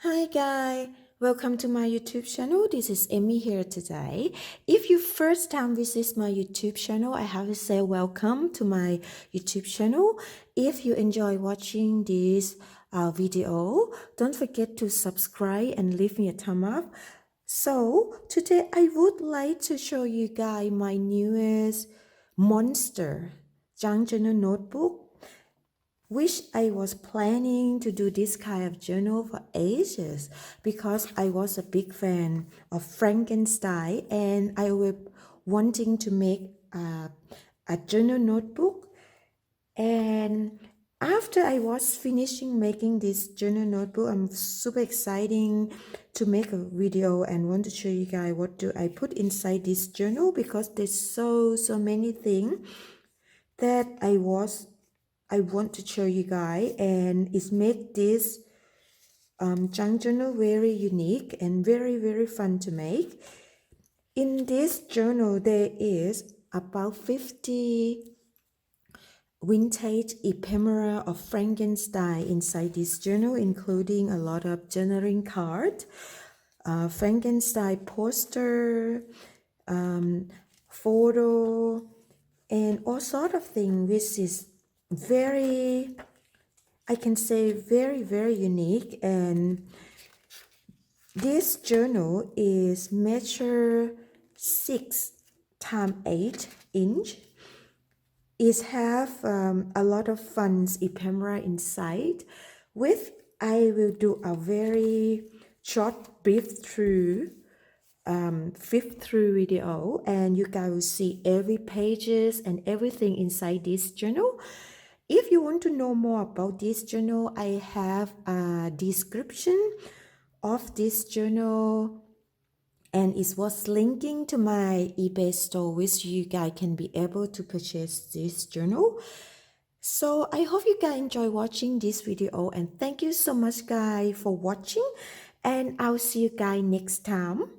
Hi guys, welcome to my YouTube channel. This is Emmy here today. If you first time visit my YouTube channel, I have to say welcome to my YouTube channel. If you enjoy watching this video, don't forget to subscribe and leave me a thumb up. So today I would like to show you guys my newest monster junk journal notebook, which I was planning to do this kind of journal for ages because I was a big fan of Frankenstein and I was wanting to make a journal notebook. And after I was finishing making this journal notebook, I'm super excited to make a video and want to show you guys what do I put inside this journal because there's so many things that I want to show you guys, and it's made this junk journal very unique and very fun to make. In this journal there is about 50 vintage ephemera of Frankenstein inside this journal, including a lot of journaling cards, Frankenstein poster, photo, and all sort of things, which is very, I can say very unique. And this journal is measure 6 x 8 inch. It have a lot of fun ephemera inside. With I will do a very short brief through flip through video, and you guys will see every pages and everything inside this journal. If you want to know more about this journal, I have a description of this journal, and it was linking to my eBay store, which you guys can be able to purchase this journal. So I hope you guys enjoy watching this video, and thank you so much guys for watching, and I'll see you guys next time.